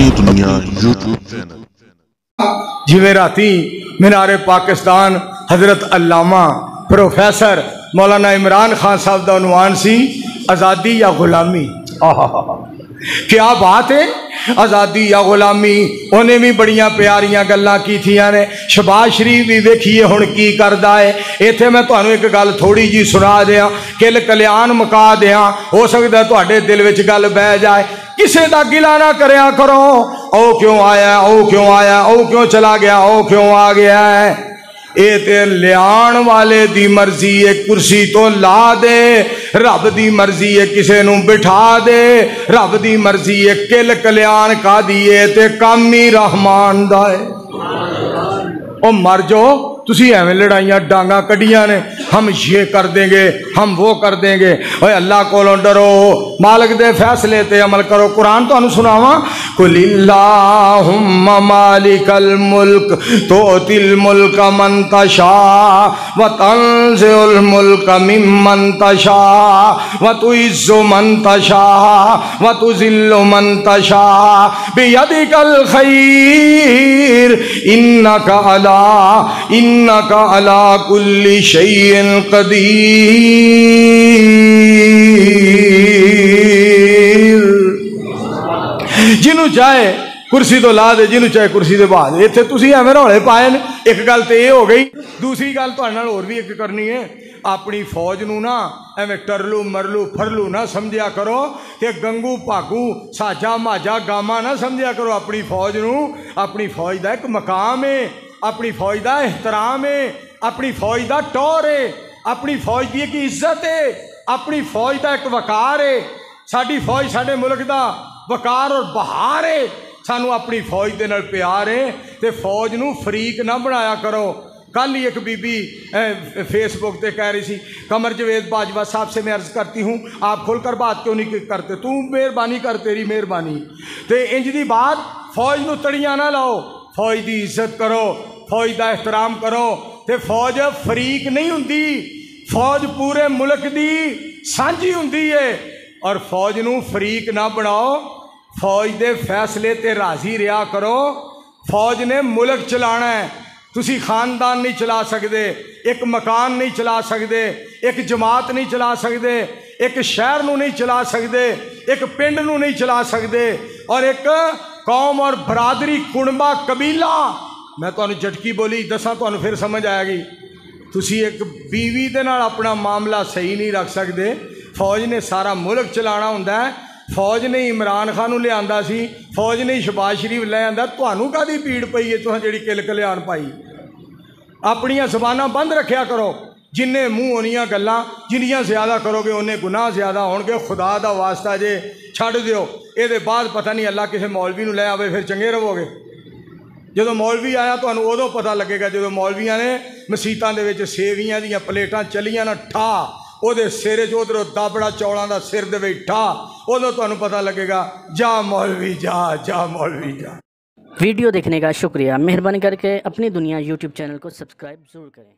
अपनी दुनिया YouTube channel. जिवें राती मीनारे पाकिस्तान हजरत अल्लामा प्रोफैसर मौलाना इमरान खान साहब का उन्वान सी आज़ादी या गुलामी। क्या बात है, आज़ादी या गुलामी। उन्हें भी बड़िया प्यारियां गल्लां कीतियां ने। शहबाज शरीफ भी वेखिए हुण की करदा है। इत्थे मैं तुहानूं एक गल थोड़ी जी सुना दियां, किल कल्याण मुका दियां, हो सकदा तुहाडे दिल विच गल बह जाए। किसे दा गिला ना करया करो, ओ क्यों आया, ओ क्यों आया, ओ क्यों चला गया, ओ क्यों आ गया है। ये ते लियाण वाले दी मर्जी है, कुर्सी तो ला दे। रब दी मर्जी है किसे नूं बिठा दे। रब दी मर्जी है किल कल्याण का दिए ते काम ही रहमान दा है। ओ मर जाओ, तुसी एवें लड़ाइयां डांगा कढ़ियां ने, हम ये कर देंगे, हम वो कर देंगे। ओए अल्लाह कोलों डरो, मालिक दे फैसले ते अमल करो। कुरान तुहानूं सुनावां, कुलिल्लाहुम्मा मालिकल मुल्क तुतिल मुल्क मन तशा व तंज़िउल मुल्क मिम्मन तशा व तुइज़्ज़ु मन तशा व तुज़िल्लु मन तशा बियदिकल खैर इन्नका अला कुल्ली शैइन कदीर। जिन्हों चाहे कुर्सी तो ला दे, जिन्हों चाहे कुर्सी से बहा दे। इत्थे तुसीं एवें रौले पाए ने। एक गल तो यह हो गई। दूसरी गल तुहाडे नाल होर भी एक करनी है, अपनी फौज नूं ना एवें टरलू मरलू फरलू ना समझिया करो कि गंगू भागू साजा माजा गामा ना समझिया करो। अपनी फौज नूं, अपनी फौज का एक मकाम है, अपनी फौज का एहतराम है, अपनी फौज का टौर है, अपनी फौज की एक इज्जत है, अपनी फौज का एक वकार है। साडी फौज साडे मुल्क का वकार और बहार है। सानू अपनी फौज के नाल प्यार है, तो फौज नूं फरीक ना बनाया करो। कल ही एक बीबी फेसबुक पे कह रही थी, कमर जवेद बाजवा साहब से मैं अर्ज़ करती हूँ आप खुलकर बात क्यों नहीं करते, तू मेहरबानी कर, तेरी मेहरबानी। तो इंज दी बात, फौज नूं तड़ियां ना लाओ, फौज की इज्जत करो, फौज का एहतराम करो। तो फौज फरीक नहीं हुंदी, फौज पूरे मुल्क की सांझी हुंदी है। और फौज नूं फरीक ना बनाओ, फौज के फैसले ते राजी रहा करो। फौज ने मुल्क चलाना है, तुसी खानदान नहीं चला सकते, एक मकान नहीं चला सकते, एक जमात नहीं चला सकते, एक शहर नूं नहीं चला सकते, एक पिंड नूं नहीं चला सकते, और एक कौम और बरादरी कुणबा कबीला। मैं तुहानूं झटकी बोली दसा, तुहानूं फिर समझ आएगी। तुसी एक बीवी दे नाल अपना मामला सही नहीं रख सकते। फौज ने सारा मुल्क चलाना हुंदा है। फौज ने इमरान खान नूं लिआंदा सी, फौज ने शहबाज शरीफ ले आंदा। तुहानूं काहदी पीड़ पई है, तुहां जिहड़ी किल कल्याण पाई। अपनियां ज़बानां बंद रखिया करो। जिन्ने मूँह होनियां गल्लां, जिन्नियां ज़्यादा करोगे उन्ने गुनाह ज़्यादा होणगे। खुदा दा वास्ता जे छड्ड दिओ। इहदे बाद पता नहीं अल्लाह किसी मौलवी नूं लै आवे, फिर चंगे रहोगे। जो मौलवी आया तो उदों पता लगेगा, जो मौलवियां ने मसीतां दे विच सेवियां दीयां प्लेटां चलियां ना ठा, ਉਹਦੇ सिर च उधरों दाबड़ा चौलों का सिर दे विच ठा, उदों तुहानूं पता लगेगा। जा मौलवी जा, जा मौलवी जा। वीडियो देखने का शुक्रिया। मेहरबानी करके अपनी दुनिया यूट्यूब चैनल को सब्सक्राइब ज़रूर करें।